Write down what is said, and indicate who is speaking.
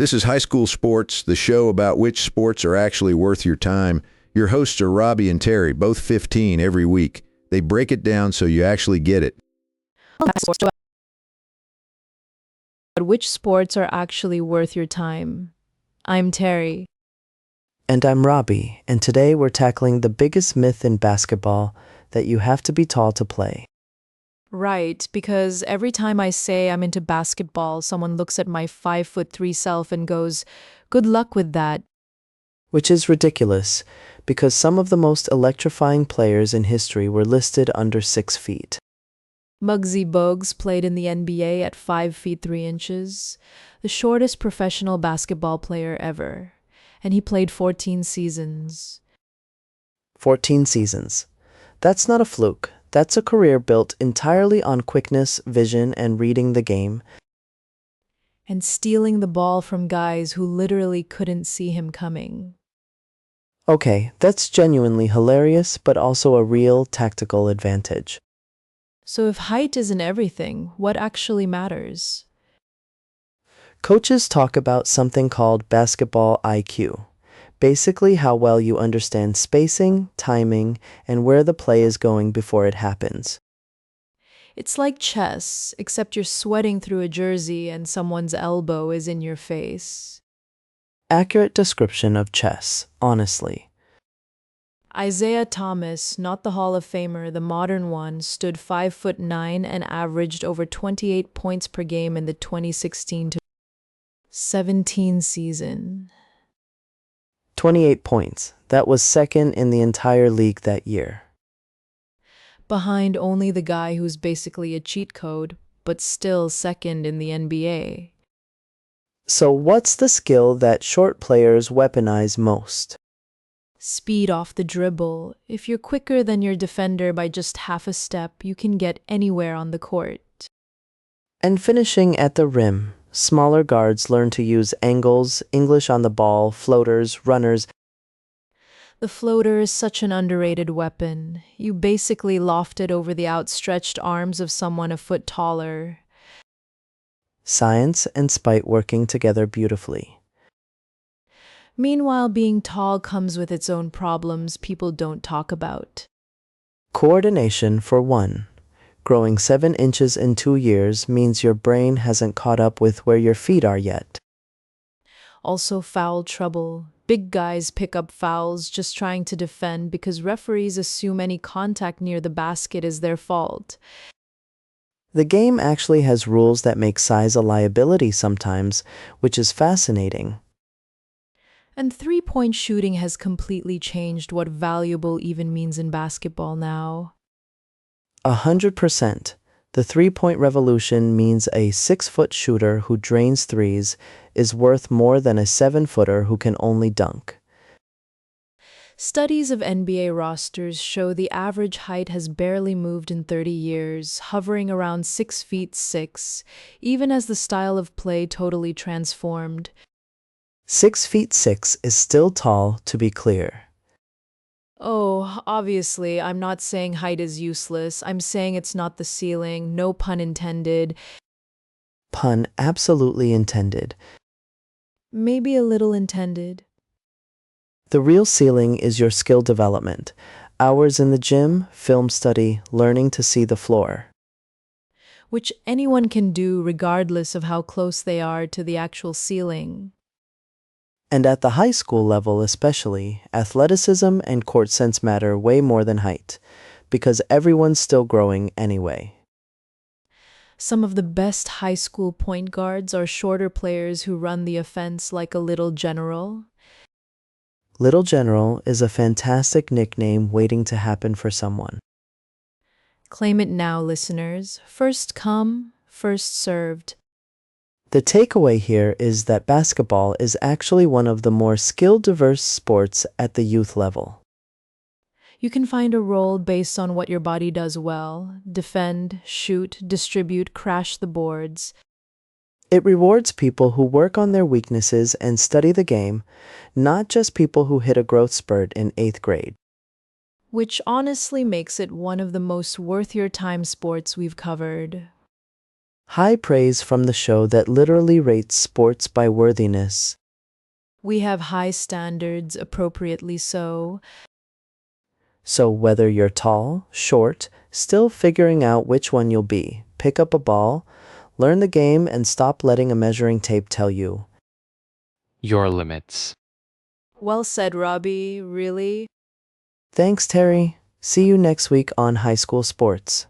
Speaker 1: This is High School Sports, the show about which sports are actually worth your time. Your hosts are Robbie and Terry, both 15 every week. They break it down so you actually get it.
Speaker 2: Which sports are actually worth your time? I'm Terry.
Speaker 3: And I'm Robbie, and today we're tackling the biggest myth in basketball, that you have to be tall to play.
Speaker 2: Right, because every time I say I'm into basketball, someone looks at my 5'3" self and goes, "Good luck with that."
Speaker 3: Which is ridiculous, because some of the most electrifying players in history were listed under 6 feet.
Speaker 2: Muggsy Bogues played in the NBA at 5'3", the shortest professional basketball player ever, and he played 14 seasons.
Speaker 3: 14 seasons. That's not a fluke. That's a career built entirely on quickness, vision, and reading the game.
Speaker 2: And stealing the ball from guys who literally couldn't see him coming.
Speaker 3: Okay, that's genuinely hilarious, but also a real tactical advantage.
Speaker 2: So if height isn't everything, what actually matters?
Speaker 3: Coaches talk about something called basketball IQ. Basically, how well you understand spacing, timing, and where the play is going before it happens.
Speaker 2: It's like chess, except you're sweating through a jersey and someone's elbow is in your face.
Speaker 3: Accurate description of chess, honestly.
Speaker 2: Isaiah Thomas, not the Hall of Famer, the modern one, stood 5'9" and averaged over 28 points per game in the 2016-17 season.
Speaker 3: 28 points. That was second in the entire league that year.
Speaker 2: Behind only the guy who's basically a cheat code, but still second in the NBA.
Speaker 3: So what's the skill that short players weaponize most?
Speaker 2: Speed off the dribble. If you're quicker than your defender by just half a step, you can get anywhere on the court.
Speaker 3: And finishing at the rim. Smaller guards learn to use angles, English on the ball, floaters, runners.
Speaker 2: The floater is such an underrated weapon. You basically loft it over the outstretched arms of someone a foot taller.
Speaker 3: Science and spite working together beautifully.
Speaker 2: Meanwhile, being tall comes with its own problems people don't talk about.
Speaker 3: Coordination, for one. Growing 7 inches in 2 years means your brain hasn't caught up with where your feet are yet.
Speaker 2: Also, foul trouble. Big guys pick up fouls just trying to defend because referees assume any contact near the basket is their fault.
Speaker 3: The game actually has rules that make size a liability sometimes, which is fascinating.
Speaker 2: And three-point shooting has completely changed what valuable even means in basketball now.
Speaker 3: 100%. The three-point revolution means a 6-foot shooter who drains threes is worth more than a 7-footer who can only dunk.
Speaker 2: Studies of NBA rosters show the average height has barely moved in 30 years, hovering around 6'6", even as the style of play totally transformed.
Speaker 3: 6'6" is still tall, to be clear.
Speaker 2: Oh, obviously, I'm not saying height is useless. I'm saying it's not the ceiling, no pun intended.
Speaker 3: Pun absolutely intended.
Speaker 2: Maybe a little intended.
Speaker 3: The real ceiling is your skill development. Hours in the gym, film study, learning to see the floor.
Speaker 2: Which anyone can do regardless of how close they are to the actual ceiling.
Speaker 3: And at the high school level especially, athleticism and court sense matter way more than height, because everyone's still growing anyway.
Speaker 2: Some of the best high school point guards are shorter players who run the offense like a little general.
Speaker 3: Little General is a fantastic nickname waiting to happen for someone.
Speaker 2: Claim it now, listeners. First come, first served.
Speaker 3: The takeaway here is that basketball is actually one of the more skill-diverse sports at the youth level.
Speaker 2: You can find a role based on what your body does well: defend, shoot, distribute, crash the boards.
Speaker 3: It rewards people who work on their weaknesses and study the game, not just people who hit a growth spurt in 8th grade.
Speaker 2: Which honestly makes it one of the most worth your time sports we've covered.
Speaker 3: High praise from the show that literally rates sports by worthiness.
Speaker 2: We have high standards, appropriately so.
Speaker 3: So whether you're tall, short, still figuring out which one you'll be, pick up a ball, learn the game, and stop letting a measuring tape tell you
Speaker 4: your limits.
Speaker 2: Well said, Robbie, really.
Speaker 3: Thanks, Terry. See you next week on High School Sports.